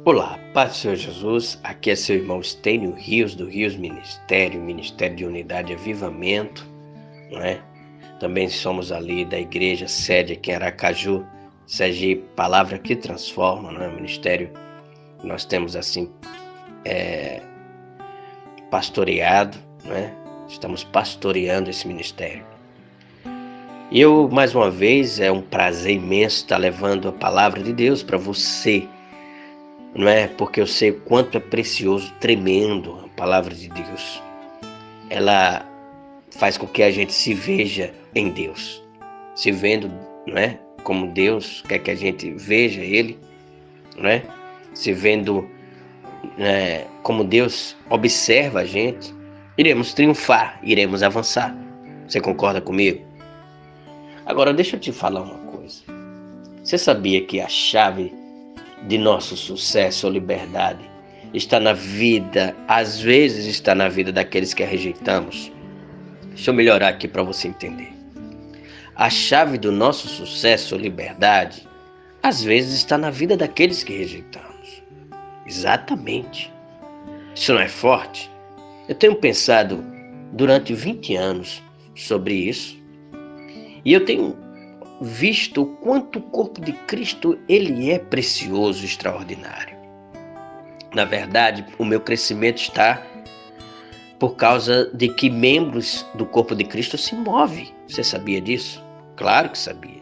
Olá, paz do Senhor Jesus, aqui é seu irmão Stênio Rios, do Rios Ministério de Unidade e Avivamento, não é? Também somos ali da igreja sede aqui em Aracaju, Sergipe, Palavra que Transforma, não é? Ministério, nós temos assim, pastoreado, não é? Estamos pastoreando esse ministério. E eu, mais uma vez, é um prazer imenso estar levando a Palavra de Deus para você, não é? Porque eu sei o quanto é precioso, tremendo a palavra de Deus. Ela faz com que a gente se veja em Deus, se vendo, não é? Como Deus quer que a gente veja Ele, não é? Se vendo como Deus observa a gente, iremos triunfar, iremos avançar. Você concorda comigo? Agora deixa eu te falar uma coisa. Você sabia que a chave de nosso sucesso ou liberdade está na vida, às vezes está na vida daqueles que a rejeitamos? Deixa eu melhorar aqui para você entender. A chave do nosso sucesso ou liberdade, às vezes está na vida daqueles que rejeitamos. Exatamente. Isso não é forte? Eu tenho pensado durante 20 anos sobre isso e eu tenho visto o quanto o corpo de Cristo ele é precioso, extraordinário. Na verdade, o meu crescimento está por causa de que membros do corpo de Cristo se movem. Você sabia disso? Claro que sabia.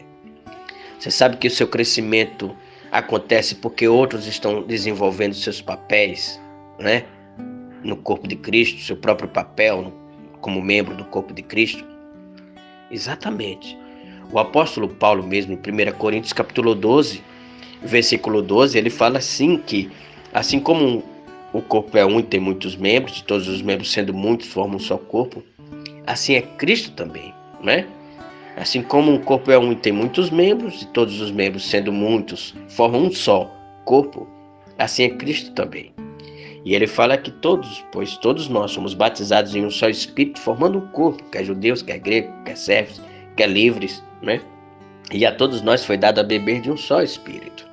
Você sabe que o seu crescimento acontece porque outros estão desenvolvendo seus papéis, né? No corpo de Cristo, seu próprio papel como membro do corpo de Cristo. Exatamente. O apóstolo Paulo mesmo, em 1 Coríntios capítulo 12, versículo 12, ele fala assim que, assim como o corpo é um e tem muitos membros, e todos os membros sendo muitos formam um só corpo, assim é Cristo também, né? Assim como um corpo é um e tem muitos membros, e todos os membros sendo muitos formam um só corpo, assim é Cristo também. E ele fala que pois todos nós somos batizados em um só Espírito, formando um corpo, quer judeus, quer gregos, quer servos, quer livres, né? E a todos nós foi dado a beber de um só Espírito.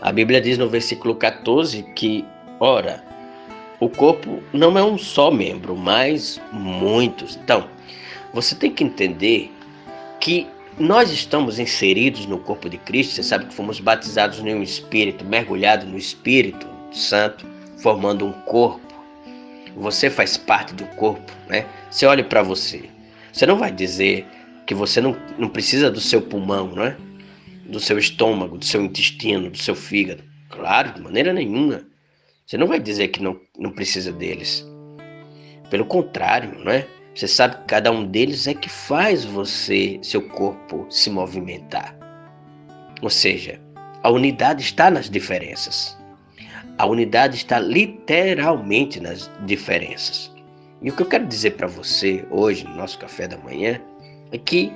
A Bíblia diz no versículo 14 que, ora, o corpo não é um só membro, mas muitos. Então, você tem que entender que nós estamos inseridos no corpo de Cristo. Você sabe que fomos batizados em um Espírito, mergulhados no Espírito Santo, formando um corpo. Você faz parte do corpo, né? Você olha para você. Você não vai dizer que você não precisa do seu pulmão, não é? Do seu estômago, do seu intestino, do seu fígado. Claro, de maneira nenhuma. Você não vai dizer que não precisa deles. Pelo contrário, não é? Você sabe que cada um deles é que faz seu corpo se movimentar. Ou seja, a unidade está nas diferenças. A unidade está literalmente nas diferenças. E o que eu quero dizer para você hoje, no nosso café da manhã, é que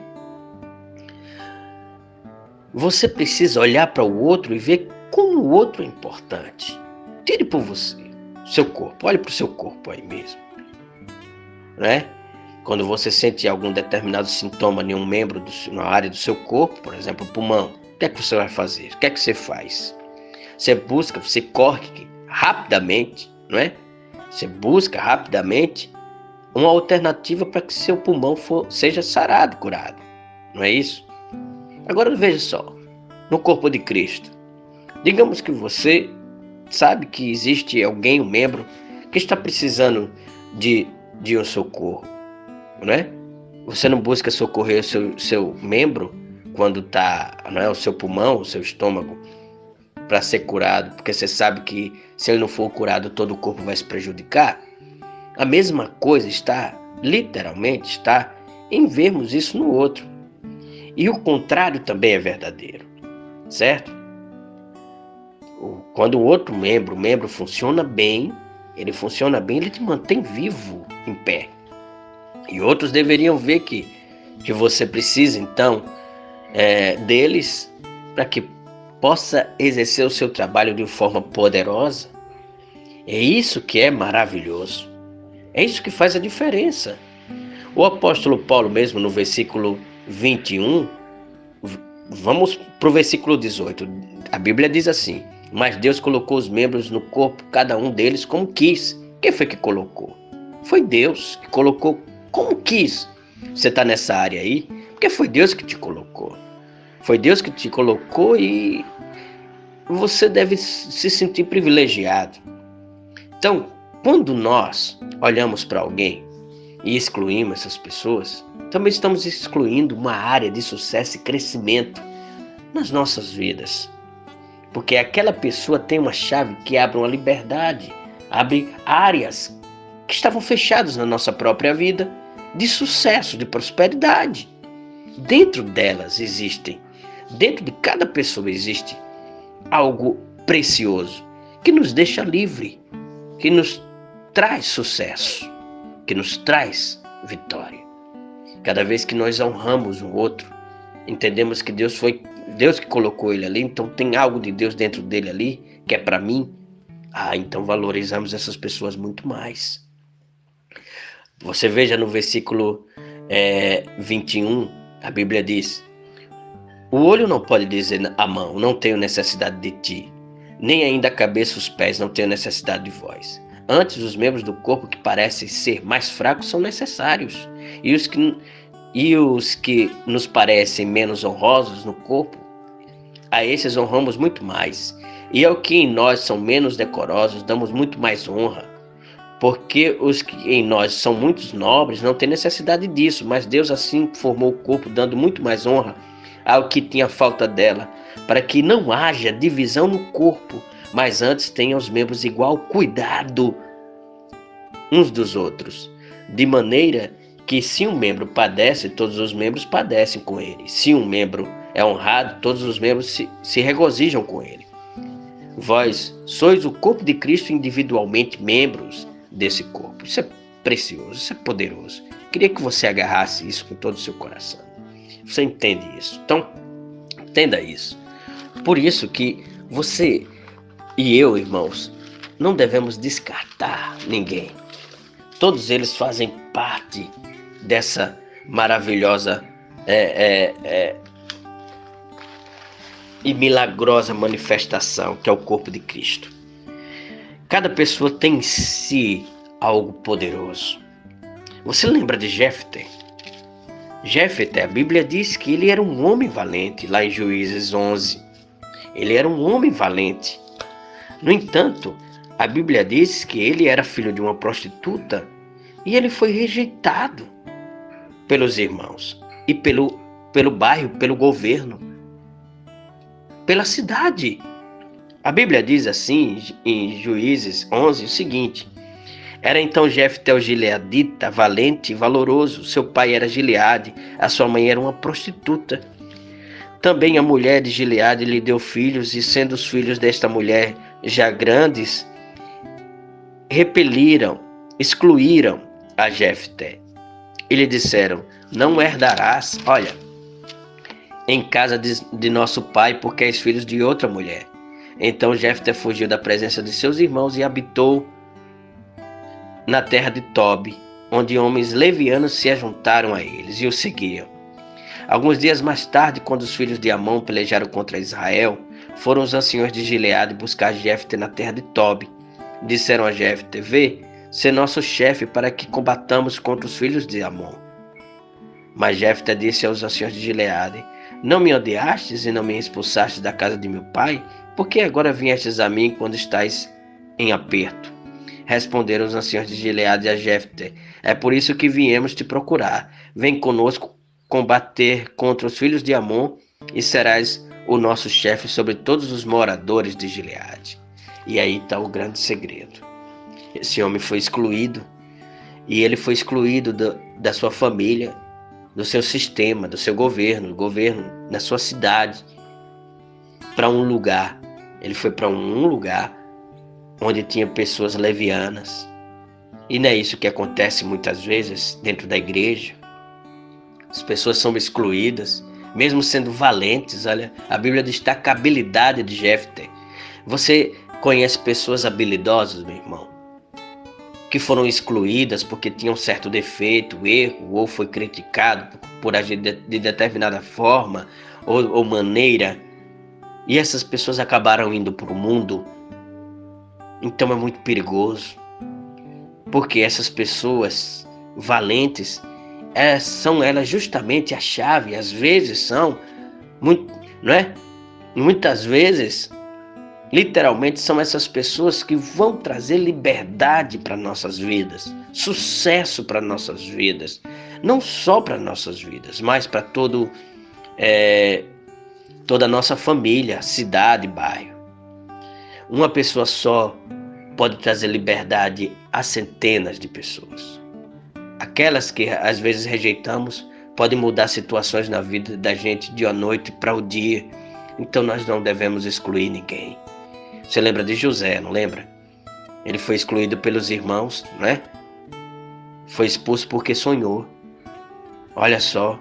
você precisa olhar para o outro e ver como o outro é importante. Tire por você, seu corpo, olhe para o seu corpo aí mesmo. Né? Quando você sente algum determinado sintoma em um membro na área do seu corpo, por exemplo, o pulmão, o que é que você vai fazer? O que é que você faz? Você corre rapidamente, não é? Você busca rapidamente uma alternativa para que seu pulmão seja sarado, curado. Não é isso? Agora veja só, no corpo de Cristo. Digamos que você sabe que existe alguém, um membro, que está precisando de um socorro. Não é? Você não busca socorrer o seu membro quando está, não é? O seu pulmão, o seu estômago, para ser curado, porque você sabe que se ele não for curado, todo o corpo vai se prejudicar. A mesma coisa literalmente está em vermos isso no outro. E o contrário também é verdadeiro, certo? Quando o outro membro funciona bem, ele te mantém vivo, em pé. E outros deveriam ver que você precisa, então, deles para que possa exercer o seu trabalho de forma poderosa. É isso que é maravilhoso. É isso que faz a diferença. O apóstolo Paulo mesmo no versículo 21, vamos para o versículo 18. A Bíblia diz assim: Mas Deus colocou os membros no corpo, cada um deles como quis. Quem foi que colocou? Foi Deus que colocou como quis. Você está nessa área aí porque foi Deus que te colocou. Foi Deus que te colocou e você deve se sentir privilegiado. Então, quando nós olhamos para alguém e excluímos essas pessoas, também estamos excluindo uma área de sucesso e crescimento nas nossas vidas. Porque aquela pessoa tem uma chave que abre uma liberdade, abre áreas que estavam fechadas na nossa própria vida de sucesso, de prosperidade. Dentro delas existem, dentro de cada pessoa existe algo precioso que nos deixa livre, que nos traz sucesso, que nos traz vitória. Cada vez que nós honramos um outro, entendemos que Deus foi Deus que colocou ele ali, então tem algo de Deus dentro dele ali, que é para mim. Então valorizamos essas pessoas muito mais. Você veja no versículo 21, a Bíblia diz: o olho não pode dizer à mão, não tenho necessidade de ti, nem ainda a cabeça e os pés, não tenho necessidade de vós. Antes, os membros do corpo que parecem ser mais fracos são necessários, e os que nos parecem menos honrosos no corpo, a esses honramos muito mais. E ao que em nós são menos decorosos, damos muito mais honra. Porque os que em nós são muito nobres não têm necessidade disso, mas Deus assim formou o corpo, dando muito mais honra ao que tinha falta dela, para que não haja divisão no corpo, mas antes tenham os membros igual cuidado uns dos outros, de maneira que se um membro padece, todos os membros padecem com ele. Se um membro é honrado, todos os membros se regozijam com ele. Vós sois o corpo de Cristo, individualmente membros desse corpo. Isso é precioso, isso é poderoso. Queria que você agarrasse isso com todo o seu coração. Você entende isso? Então, entenda isso. Por isso que você e eu, irmãos, não devemos descartar ninguém. Todos eles fazem parte dessa maravilhosa e milagrosa manifestação que é o corpo de Cristo. Cada pessoa tem em si algo poderoso. Você lembra de Jefté? Jefté, a Bíblia diz que ele era um homem valente, lá em Juízes 11. Ele era um homem valente. No entanto, a Bíblia diz que ele era filho de uma prostituta e ele foi rejeitado pelos irmãos e pelo bairro, pelo governo, pela cidade. A Bíblia diz assim, em Juízes 11, o seguinte: era então Jefté o gileadita, valente e valoroso. Seu pai era Gileade, a sua mãe era uma prostituta. Também a mulher de Gileade lhe deu filhos, e sendo os filhos desta mulher já grandes, excluíram a Jefté. E lhe disseram: não herdarás, em casa de nosso pai, porque és filho de outra mulher. Então Jefté fugiu da presença de seus irmãos e habitou na terra de Tobi, onde homens levianos se ajuntaram a eles e o seguiam. Alguns dias mais tarde, quando os filhos de Amon pelejaram contra Israel, foram os anciões de Gileade buscar Jefté na terra de Tobi. Disseram a Jefté: vê, ser nosso chefe para que combatamos contra os filhos de Amon. Mas Jefté disse aos anciões de Gileade: não me odiastes e não me expulsastes da casa de meu pai? Por que agora viestes a mim quando estáis em aperto? Responderam os anciões de Gileade a Jefté: é por isso que viemos te procurar. Vem conosco combater contra os filhos de Amon e serás o nosso chefe sobre todos os moradores de Gileade. E aí está o grande segredo. Esse homem foi excluído, e ele foi excluído da sua família, do seu sistema, do seu governo da sua cidade, para um lugar. Ele foi para um lugar onde tinha pessoas levianas. E não é isso que acontece muitas vezes dentro da igreja. As pessoas são excluídas, mesmo sendo valentes. Olha, a Bíblia destaca a habilidade de Jefté. Você conhece pessoas habilidosas, meu irmão, que foram excluídas porque tinham certo defeito, erro, ou foi criticado por agir de determinada forma ou maneira, e essas pessoas acabaram indo para o mundo. Então é muito perigoso, porque essas pessoas valentes são elas justamente a chave. Às vezes são, não é? Muitas vezes, literalmente, são essas pessoas que vão trazer liberdade para nossas vidas, sucesso para nossas vidas, não só para nossas vidas, mas para toda a nossa família, cidade, bairro. Uma pessoa só pode trazer liberdade a centenas de pessoas. Aquelas que às vezes rejeitamos podem mudar situações na vida da gente de uma noite para o dia. Então nós não devemos excluir ninguém. Você lembra de José, não lembra? Ele foi excluído pelos irmãos, né? Foi expulso porque sonhou. Olha só,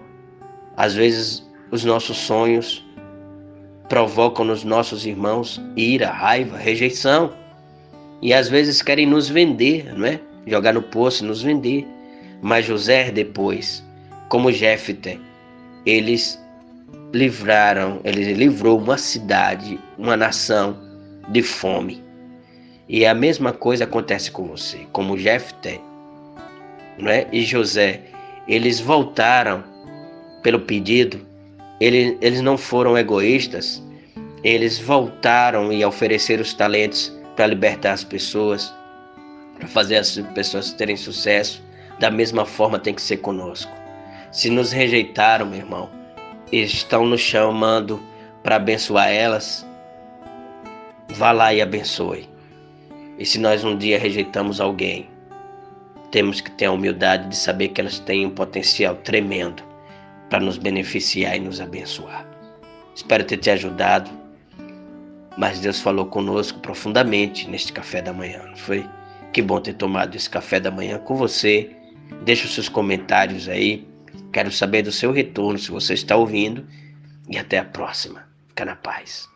às vezes os nossos sonhos provocam nos nossos irmãos ira, raiva, rejeição. E às vezes querem nos vender, não é? Jogar no poço e nos vender. Mas José depois, como Jefté, ele livrou uma cidade, uma nação de fome. E a mesma coisa acontece com você. Como Jefté, não é? E José, eles voltaram pelo pedido. Eles não foram egoístas. Eles voltaram e ofereceram os talentos para libertar as pessoas, para fazer as pessoas terem sucesso. Da mesma forma tem que ser conosco. Se nos rejeitaram, meu irmão, estão nos chamando para abençoar elas, vá lá e abençoe. E se nós um dia rejeitamos alguém, temos que ter a humildade de saber que elas têm um potencial tremendo para nos beneficiar e nos abençoar. Espero ter te ajudado, mas Deus falou conosco profundamente neste café da manhã, não foi? Que bom ter tomado esse café da manhã com você. Deixe os seus comentários aí. Quero saber do seu retorno, se você está ouvindo. E até a próxima. Fica na paz.